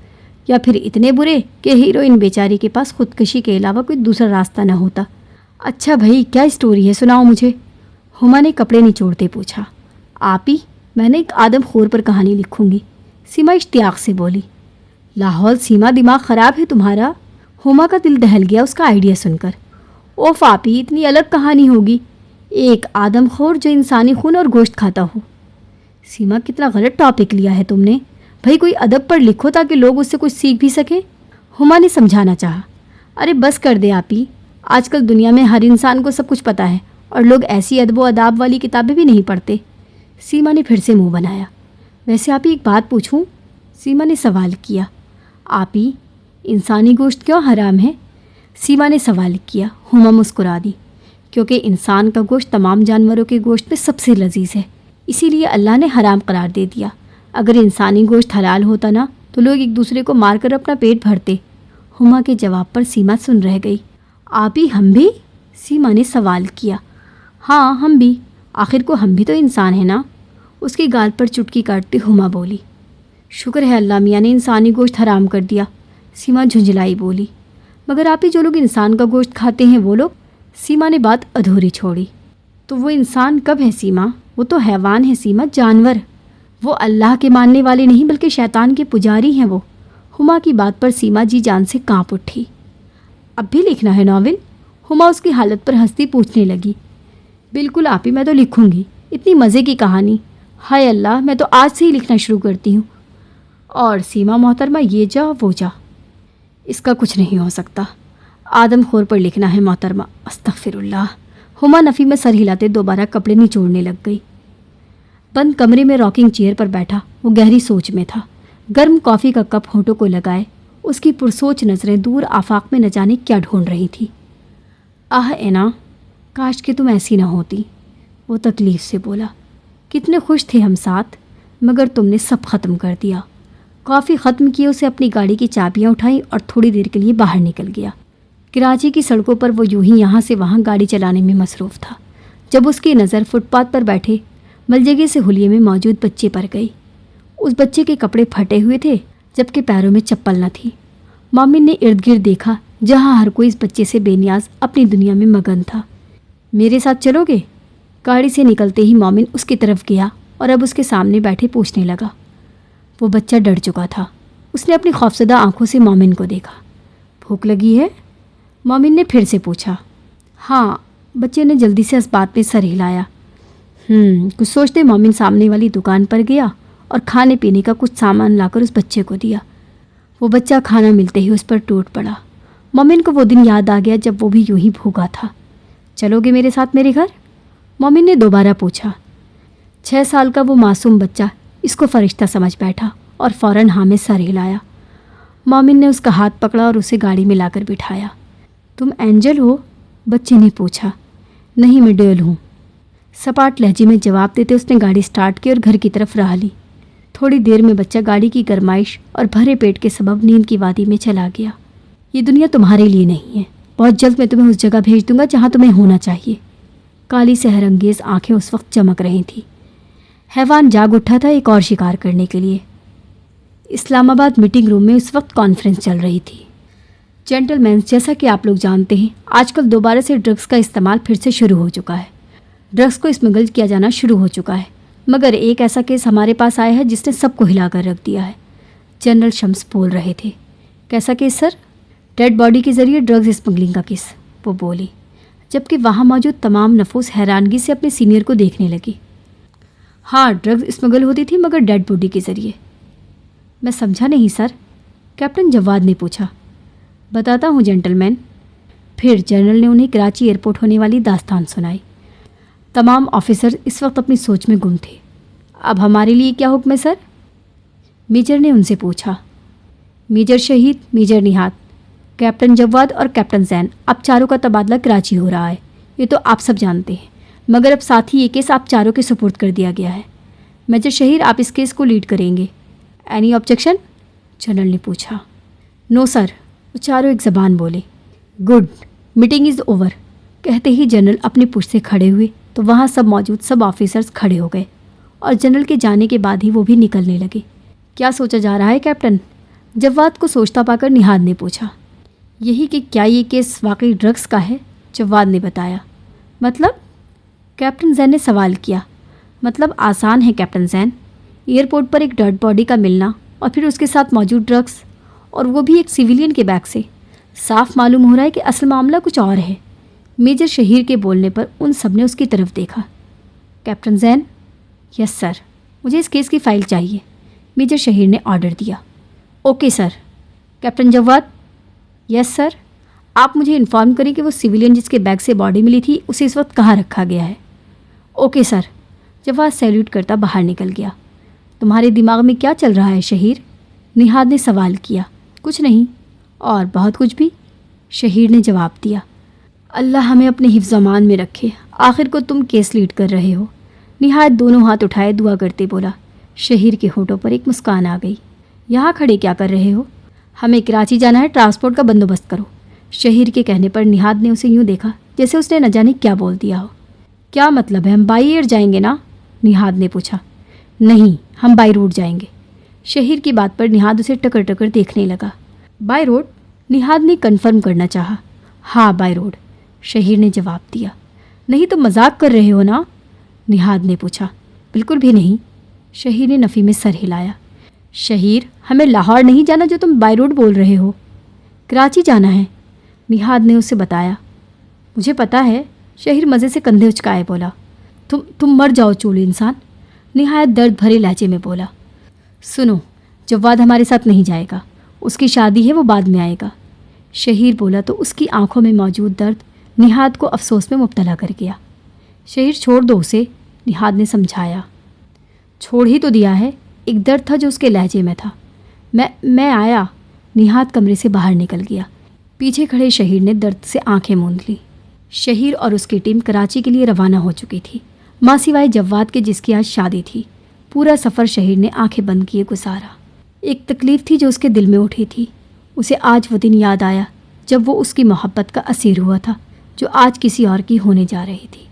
S1: یا پھر اتنے برے کہ ہیروئن بیچاری کے پاس خودکشی کے علاوہ کوئی دوسرا راستہ نہ ہوتا۔ اچھا بھائی کیا اسٹوری ہے، سناؤ مجھے، ہما نے کپڑے نچوڑتے پوچھا۔ آپی میں نے ایک آدم خور پر کہانی لکھوں گی، سیما اشتیاق سے بولی۔ لاہور سیما، دماغ خراب ہے تمہارا؟ ہما کا دل دہل گیا اس کا آئیڈیا سن کر۔ اوف آپی اتنی الگ کہانی ہوگی، ایک آدم خور جو انسانی خون اور گوشت کھاتا ہو۔ سیما کتنا غلط ٹاپک لیا ہے تم نے، بھائی کوئی ادب پر لکھو تاکہ لوگ اس سے کچھ سیکھ بھی سکیں، ہما نے سمجھانا چاہا۔ ارے بس کر دے آپی، آج کل دنیا میں ہر انسان کو سب کچھ پتہ ہے اور لوگ ایسی ادب و اداب والی کتابیں بھی نہیں پڑھتے۔ سیما نے پھر سے منہ بنایا۔ ویسے آپی ایک بات پوچھوں؟ سیما نے سوال کیا۔ آپی انسانی گوشت کیوں حرام ہے؟ سیما نے سوال کیا۔ ہما مسکرا دی۔ کیونکہ انسان کا گوشت تمام جانوروں کے گوشت میں سب سے لذیذ ہے، اسی لیے اللہ نے حرام قرار دے دیا۔ اگر انسانی گوشت حلال ہوتا نا تو لوگ ایک دوسرے کو مار کر اپنا پیٹ بھرتے۔ ہما کے جواب پر سیما سن رہ گئی۔ آپی ہم بھی؟ سیما نے سوال کیا۔ ہاں ہم بھی، آخر کو ہم بھی تو انسان ہیں نا، اس کی گال پر چٹکی کاٹتے ہما بولی۔ شکر ہے اللہ میاں نے انسانی گوشت حرام کر دیا، سیما جھنجھلائی بولی۔ مگر آپی جو لوگ انسان کا گوشت کھاتے ہیں وہ لوگ؟ سیما نے بات ادھوری چھوڑی۔ تو وہ انسان کب ہے سیما؟ وہ تو حیوان ہے سیما، جانور۔ وہ اللہ کے ماننے والے نہیں بلکہ شیطان کے پجاری ہیں وہ۔ ہما کی بات پر سیما جی جان سے کانپ اٹھی۔ اب بھی لکھنا ہے ناول؟ ہما اس کی حالت پر ہنستی پوچھنے لگی۔ بالکل آپی، میں تو لکھوں گی، اتنی مزے کی کہانی، ہائے اللہ میں تو آج سے ہی لکھنا شروع کرتی ہوں۔ اور سیما محترمہ یہ جا وہ جا، اس کا کچھ نہیں ہو سکتا، آدم خور پر لکھنا ہے محترمہ، استغفر اللہ۔ ہما نفی میں سر ہلاتے دوبارہ کپڑے نچوڑنے لگ گئی۔ بند کمرے میں راکنگ چیئر پر بیٹھا وہ گہری سوچ میں تھا۔ گرم کافی کا کپ ہونٹوں کو لگائے اس کی پرسوچ نظریں دور آفاق میں نہ جانے کیا ڈھونڈ رہی تھی۔ آہ اینا، کاش کہ تم ایسی نہ ہوتی، وہ تکلیف سے بولا۔ کتنے خوش تھے ہم ساتھ، مگر تم نے سب ختم کر دیا۔ کافی ختم کیے اسے اپنی گاڑی کی چابیاں اٹھائیں اور تھوڑی دیر کے لیے باہر نکل گیا۔ کراچی کی سڑکوں پر وہ یوں ہی یہاں سے وہاں گاڑی چلانے میں مصروف تھا جب اس کی نظر فٹ پاتھ پر بیٹھے ملجگے سے حلیے میں موجود بچے پر گئی۔ اس بچے کے کپڑے پھٹے ہوئے تھے جبکہ پیروں میں چپل نہ تھی۔ مومن نے ارد گرد دیکھا جہاں ہر کوئی اس بچے سے بے نیاز اپنی دنیا میں مگن تھا۔ میرے ساتھ چلو گے؟ گاڑی سے نکلتے ہی مومن اس کی طرف گیا اور اب اس کے سامنے بیٹھے پوچھنے لگا۔ وہ بچہ ڈر چکا تھا۔ اس نے اپنی خوفزدہ آنکھوں سے مومن کو دیکھا۔ بھوک لگی ہے؟ مومن نے پھر سے پوچھا۔ ہاں، بچے نے جلدی سے اس بات میں سر ہلایا۔ کچھ سوچتے مومن سامنے والی دکان پر گیا اور کھانے پینے کا کچھ سامان لا کر اس بچے کو دیا۔ وہ بچہ کھانا ملتے ہی اس پر ٹوٹ پڑا۔ مومن کو وہ دن یاد آ گیا جب وہ بھی یوں ہی بھوکا تھا۔ چلو گے میرے ساتھ میرے گھر؟ مومن نے دوبارہ پوچھا۔ 6 سال کا وہ معصوم بچہ اس کو فرشتہ سمجھ بیٹھا اور فوراً ہاں میں سر ہلایا۔ مومن نے اس کا ہاتھ پکڑا اور اسے گاڑی میں لا کر بٹھایا۔ تم اینجل ہو؟ بچے نے پوچھا۔ نہیں، میں ڈیل ہوں، سپاٹ لہجے میں جواب دیتے اس نے گاڑی سٹارٹ کی اور گھر کی طرف راہ لی۔ تھوڑی دیر میں بچہ گاڑی کی گرمائش اور بھرے پیٹ کے سبب نیند کی وادی میں چلا گیا۔ یہ دنیا تمہارے لیے نہیں ہے، بہت جلد میں تمہیں اس جگہ بھیج دوں گا جہاں تمہیں ہونا چاہیے۔ کالی سحر انگیز آنکھیں اس وقت چمک رہی تھیں۔ حیوان جاگ اٹھا تھا ایک اور شکار کرنے کے لیے۔ اسلام آباد میٹنگ روم میں اس وقت کانفرنس چل رہی تھی۔ جینٹل مینز، جیسا کہ آپ لوگ جانتے ہیں، آج کل دوبارہ سے ڈرگس کا استعمال پھر سے شروع ہو چکا ہے۔ ڈرگس کو اسمگل کیا جانا شروع ہو چکا ہے، مگر ایک ایسا کیس ہمارے پاس آیا ہے جس نے سب کو ہلا کر رکھ دیا ہے۔ جنرل شمس بول رہے تھے۔ کیسا کیس سر؟ ڈیڈ باڈی کے ذریعے ڈرگز اسمگلنگ کا کیس، وہ بولی، جبکہ وہاں موجود تمام نفوس حیرانگی سے اپنے سینئر کو دیکھنے لگی۔ ہاں، ڈرگز اسمگل ہوتی تھی مگر ڈیڈ باڈی کے ذریعے۔ میں سمجھا نہیں سر، کیپٹن جواد نے پوچھا۔ بتاتا ہوں جینٹل مین۔ پھر جنرل نے انہیں کراچی ایئرپورٹ ہونے والی داستان سنائی۔ تمام آفیسر اس وقت اپنی سوچ میں گم تھے۔ اب ہمارے لیے کیا حکم ہے سر؟ میجر نے ان سے پوچھا۔ میجر شہید، میجر نہاد، کیپٹن جواد اور کیپٹن زین، اب چاروں کا تبادلہ کراچی ہو رہا ہے، یہ تو آپ سب جانتے ہیں، مگر اب ساتھ ہی یہ کیس آپ چاروں کے سپرد کر دیا گیا ہے۔ میجر شہید، آپ اس کیس کو لیڈ کریں گے۔ Any objection? جنرل نے پوچھا۔ نو سر، وہ چاروں ایک زبان بولے۔ گڈ، میٹنگ از اوور، کہتے ہی جنرل اپنے پشت سے کھڑے ہوئے تو وہاں سب موجود سب آفیسرز کھڑے ہو گئے اور جنرل کے جانے کے بعد ہی وہ بھی نکلنے لگے۔ کیا سوچا جا رہا ہے کیپٹن؟ جواد کو سوچتا پا کر نہاد نے پوچھا۔ یہی کہ کیا یہ کیس واقعی ڈرگس کا ہے؟ جواد نے بتایا۔ مطلب؟ کیپٹن زین نے سوال کیا۔ مطلب آسان ہے کیپٹن زین، ایئرپورٹ پر ایک ڈیڈ باڈی کا ملنا اور پھر اس کے ساتھ موجود ڈرگس، اور وہ بھی ایک سویلین کے بیگ سے، صاف معلوم ہو رہا ہے کہ اصل معاملہ کچھ اور ہے۔ میجر شہیر کے بولنے پر ان سب نے اس کی طرف دیکھا۔ کیپٹن زین؟ یس سر، مجھے اس کیس کی فائل چاہیے، میجر شہیر نے آرڈر دیا۔ Okay sir. کیپٹن جواد؟ یس سر، آپ مجھے انفارم کریں کہ وہ سویلین جس کے بیگ سے باڈی ملی تھی اسے اس وقت کہاں رکھا گیا ہے۔ Okay sir. جواد سیلیوٹ کرتا باہر نکل گیا۔ تمہارے دماغ میں کیا چل رہا ہے شہیر؟ نہاد نے سوال کیا۔ کچھ نہیں، اور بہت کچھ بھی، شہیر نے جواب دیا۔ اللہ ہمیں اپنے حفظ و امان میں رکھے، آخر کو تم کیس لیڈ کر رہے ہو۔ نہاد دونوں ہاتھ اٹھائے دعا کرتے بولا۔ شہیر کے ہونٹوں پر ایک مسکان آ گئی۔ یہاں کھڑے کیا کر رہے ہو؟ ہمیں کراچی جانا ہے، ٹرانسپورٹ کا بندوبست کرو۔ شہیر کے کہنے پر نہاد نے اسے یوں دیکھا جیسے اس نے نہ جانے کیا بول دیا ہو۔ کیا مطلب ہے؟ ہم بائی ایئر جائیں گے نا؟ نہاد نے پوچھا۔ نہیں، ہم بائی روڈ جائیں گے۔ شہیر کی بات پر نہاد اسے ٹکر ٹکر دیکھنے لگا۔ By road? نہاد نے کنفرم کرنا چاہا۔ ہاں، بائی روڈ، شہیر نے جواب دیا۔ نہیں تو مذاق کر رہے ہو نا؟ نہاد نے پوچھا۔ بالکل بھی نہیں، شہیر نے نفی میں سر ہلایا۔ شہیر، ہمیں لاہور نہیں جانا جو تم بائی روڈ بول رہے ہو، کراچی جانا ہے، نہاد نے اسے بتایا۔ مجھے پتا ہے، شہیر مزے سے کندھے اچکائے بولا۔ تم مر جاؤ چول انسان، نہایت درد بھرے لہجے میں بولا۔ سنو، جواد ہمارے ساتھ نہیں جائے گا، اس کی شادی ہے، وہ بعد میں آئے گا، شہیر بولا تو اس کی آنکھوں میں موجود درد نہاد کو افسوس میں مبتلا کر گیا۔ شہیر چھوڑ دو اسے، نہاد نے سمجھایا۔ چھوڑ ہی تو دیا ہے، ایک درد تھا جو اس کے لہجے میں تھا۔ میں آیا، نہاد کمرے سے باہر نکل گیا۔ پیچھے کھڑے شہیر نے درد سے آنکھیں موند لی۔ شہیر اور اس کی ٹیم کراچی کے لیے روانہ ہو چکی تھی، ماں سوائے جواد کے جس کی آج شادی تھی۔ پورا سفر شہیر نے آنکھیں بند کیے گزارا۔ ایک تکلیف تھی جو اس کے دل میں اٹھی تھی۔ اسے آج وہ دن یاد آیا جب وہ اس کی محبت کا اسیر ہوا تھا، جو آج کسی اور کی ہونے جا رہی تھی۔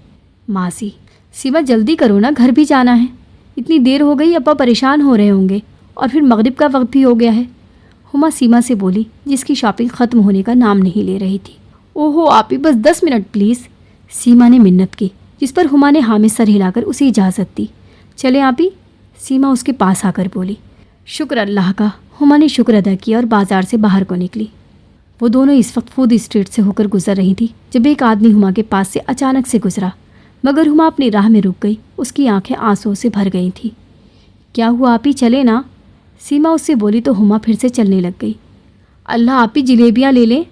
S1: ماسی، سیما جلدی کرو نا، گھر بھی جانا ہے۔ اتنی دیر ہو گئی، ابا پریشان ہو رہے ہوں گے، اور پھر مغرب کا وقت بھی ہو گیا ہے۔ ہما سیما سے بولی، جس کی شاپنگ ختم ہونے کا نام نہیں لے رہی تھی۔ اوہو آپی، بس 10 منٹ پلیز۔ سیما نے منت کی، جس پر ہما نے ہاں میں سر ہلا کر اسے اجازت دی۔ چلے آپی؟ سیما اس کے پاس آ کر بولی۔ شکر اللہ کا۔ ہما نے شکر ادا کیا اور بازار سے باہر کو نکلی۔ وہ دونوں اس وقت فوڈ اسٹریٹ سے ہو کر گزر رہی تھی جب ایک آدمی ہما کے پاس سے اچانک سے گزرا، مگر ہما اپنی راہ میں رک گئی۔ اس کی آنکھیں آنسوں سے بھر گئی تھیں۔ کیا ہوا آپی، چلے نا؟ سیما اس سے بولی تو ہما پھر سے چلنے لگ گئی۔ اللہ آپی، جلیبیاں لے لیں؟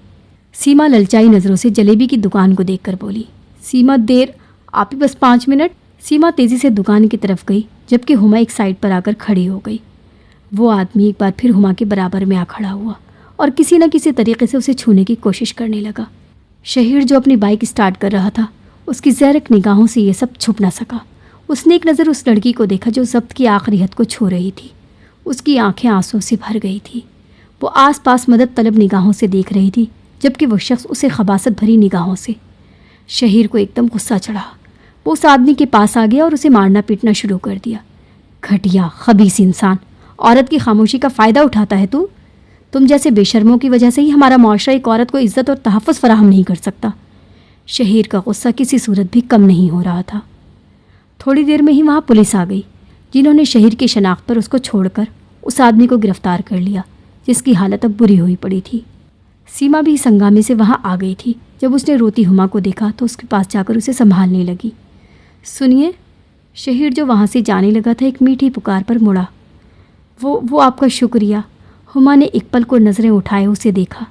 S1: سیما للچائی نظروں سے جلیبی کی دکان کو دیکھ کر بولی۔ سیما دیر آپی، بس 5 منٹ۔ سیما تیزی سے دکان کی طرف گئی، جبکہ ہما ایک سائڈ پر آ کر کھڑی ہو گئی۔ وہ آدمی ایک بار پھر ہما کے برابر میں آ کھڑا ہوا اور کسی نہ کسی طریقے سے اسے چھونے کی کوشش کرنے لگا۔ شہیر جو اپنی بائک اسٹارٹ کر رہا تھا، اس کی زیرک نگاہوں سے یہ سب چھپ نہ سکا۔ اس نے ایک نظر اس لڑکی کو دیکھا جو ضبط کی آخری حد کو چھو رہی تھی۔ اس کی آنکھیں آنسوں سے بھر گئی تھی۔ وہ آس پاس مدد طلب نگاہوں سے دیکھ رہی تھی، جبکہ وہ شخص اسے خباثت بھری نگاہوں سے۔ شہیر کو ایک دم غصہ چڑھا۔ وہ اس آدمی کے پاس آ گیا اور اسے مارنا پیٹنا شروع کر دیا۔ گھٹیا، خبیث انسان، عورت کی خاموشی کا فائدہ اٹھاتا ہے تو؟ تم جیسے بے شرموں کی وجہ سے ہی ہمارا معاشرہ ایک عورت کو عزت اور تحفظ فراہم نہیں کر سکتا۔ شہیر کا غصہ کسی صورت بھی کم نہیں ہو رہا تھا۔ تھوڑی دیر میں ہی وہاں پولیس آ گئی، جنہوں نے شہیر کی شناخت پر اس کو چھوڑ کر اس آدمی کو گرفتار کر لیا، جس کی حالت اب بری ہوئی پڑی تھی۔ سیما بھی اس ہنگامے سے وہاں آ گئی تھی۔ جب اس نے روتی ہما کو دیکھا تو اس کے پاس جا کر اسے سنبھالنے لگی۔ سنیے، شہیر جو وہاں سے جانے لگا تھا ایک میٹھی پکار پر مڑا۔ وہ آپ کا شکریہ۔ ہما نے ایک پل کو نظریں اٹھائے اسے دیکھا،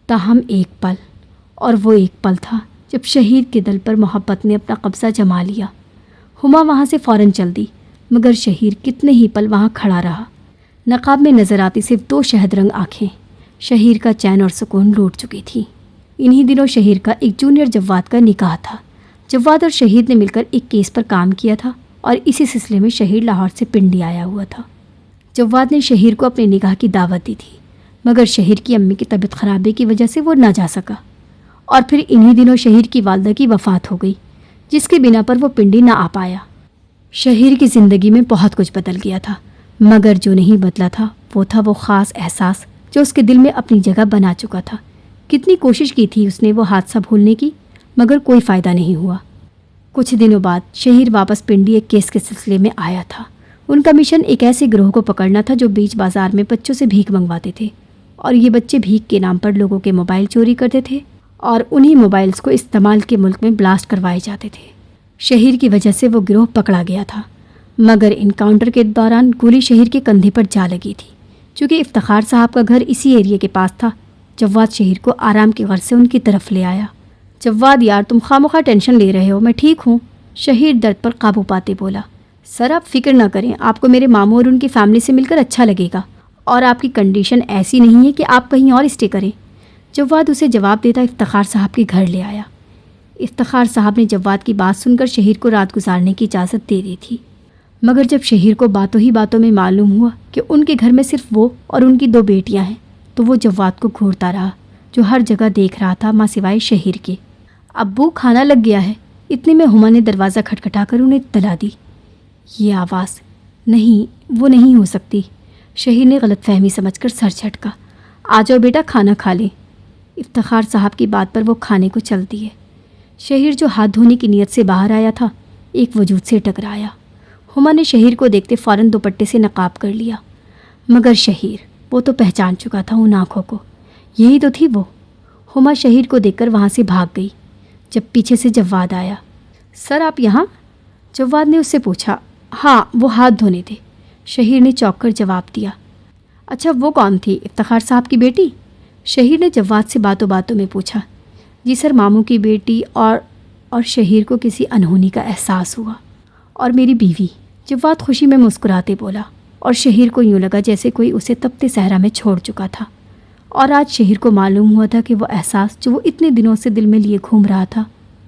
S1: تاہم ایک پل، اور وہ ایک پل تھا جب شہیر کے دل پر محبت نے اپنا قبضہ جما لیا۔ ہما وہاں سے فوراً چل دی، مگر شہیر کتنے ہی پل وہاں کھڑا رہا۔ نقاب میں نظر آتی صرف 2 شہد رنگ آنکھیں شہیر کا چین اور سکون لوٹ چکی تھی۔ انہی دنوں شہیر کا ایک جونیئر جواد کا نکاح تھا۔ جواد اور شہید نے مل کر ایک کیس پر کام کیا تھا، اور اسی سلسلے میں شہیر لاہور سے پنڈی آیا ہوا تھا۔ جواد نے شہیر کو اپنے نکاح کی دعوت دی تھی، مگر شہیر کی امی کی طبیعت خرابی کی وجہ سے وہ نہ جا سکا، اور پھر انہی دنوں شہیر کی والدہ کی وفات ہو گئی، جس کی بنا پر وہ پنڈی نہ آ پایا۔ شہیر کی زندگی میں بہت کچھ بدل گیا تھا، مگر جو نہیں بدلا تھا وہ تھا وہ خاص احساس جو اس کے دل میں اپنی جگہ بنا چکا تھا۔ کتنی کوشش کی تھی اس نے وہ حادثہ بھولنے کی، مگر کوئی فائدہ نہیں ہوا۔ کچھ دنوں بعد شہیر واپس پنڈی ایک کیس کے سلسلے میں آیا تھا۔ ان کا مشن ایک ایسے گروہ کو پکڑنا تھا جو بیچ بازار میں بچوں سے بھیک منگواتے تھے، اور یہ بچے بھیک کے نام پر لوگوں کے موبائل چوری کرتے تھے، اور انہی موبائلز کو استعمال کے ملک میں بلاسٹ کروائے جاتے تھے۔ شہیر کی وجہ سے وہ گروہ پکڑا گیا تھا، مگر انکاؤنٹر کے دوران گولی شہیر کے کندھے پر جا لگی تھی۔ چونکہ افتخار صاحب کا گھر اسی ایریے کے پاس تھا، جواد شہیر کو آرام کی غرض سے ان کی طرف لے آیا۔ جواد یار، تم خواہ ٹینشن لے رہے ہو، میں ٹھیک ہوں، شہیر درد پر قابو پاتے بولا۔ سر آپ فکر نہ کریں، آپ کو میرے ماموں اور ان کی فیملی سے مل کر اچھا لگے گا، اور آپ کی کنڈیشن ایسی نہیں ہے کہ آپ کہیں اور اسٹے کریں۔ جواد اسے جواب دیتا افتخار صاحب کے گھر لے آیا۔ افتخار صاحب نے جواد کی بات سن کر شہیر کو رات گزارنے کی اجازت دے دی تھی، مگر جب شہیر کو باتوں ہی باتوں میں معلوم ہوا کہ ان کے گھر میں صرف وہ اور ان کی 2 بیٹیاں ہیں، تو وہ جواد کو گھورتا رہا، جو ہر جگہ دیکھ رہا تھا ماں سوائے شہیر کے۔ ابو، کھانا لگ گیا ہے۔ اتنے میں ہما نے دروازہ کھٹکھٹا کر انہیں اطلاع دی۔ یہ آواز نہیں، وہ نہیں ہو سکتی۔ شہیر نے غلط فہمی سمجھ کر سر جھٹکا۔ آ جاؤ بیٹا، کھانا کھا لیں۔ افتخار صاحب کی بات پر وہ کھانے کو چل دیے۔ شہیر جو ہاتھ دھونے کی نیت سے باہر آیا تھا، ایک وجود سے ٹکرایا۔ ہما نے شہیر کو دیکھتے فوراً دوپٹے سے نقاب کر لیا، مگر شہیر، وہ تو پہچان چکا تھا ان آنکھوں کو، یہی تو تھی وہ۔ ہما شہیر کو دیکھ کر وہاں سے بھاگ گئی، جب پیچھے سے جواد آیا۔ سر آپ یہاں؟ جواد نے اس سے پوچھا۔ ہاں، وہ ہاتھ دھونے تھے، شہیر نے چونک کر جواب دیا۔ اچھا، وہ کون تھی؟ افتخار صاحب کی بیٹی؟ شہیر نے جواد سے باتوں باتوں میں پوچھا۔ جی سر، ماموں کی بیٹی اور شہیر کو کسی انہونی کا احساس ہوا۔ اور میری بیوی، جواد خوشی میں مسکراتے بولا، اور شہیر کو یوں لگا جیسے کوئی اسے تپتے صحرا میں چھوڑ چکا تھا، اور آج شہر کو معلوم ہوا تھا کہ وہ احساس جو وہ اتنے دنوں سے دل میں لیے گھوم رہا تھا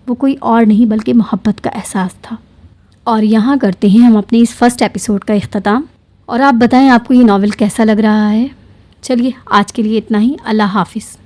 S1: وہ کوئی اور نہیں بلکہ محبت کا احساس تھا۔ اور یہاں کرتے ہیں ہم اپنے اس فرسٹ ایپیسوڈ کا اختتام، اور آپ بتائیں آپ کو یہ ناول کیسا لگ رہا ہے۔ چلیے آج کے لیے اتنا ہی، اللہ حافظ۔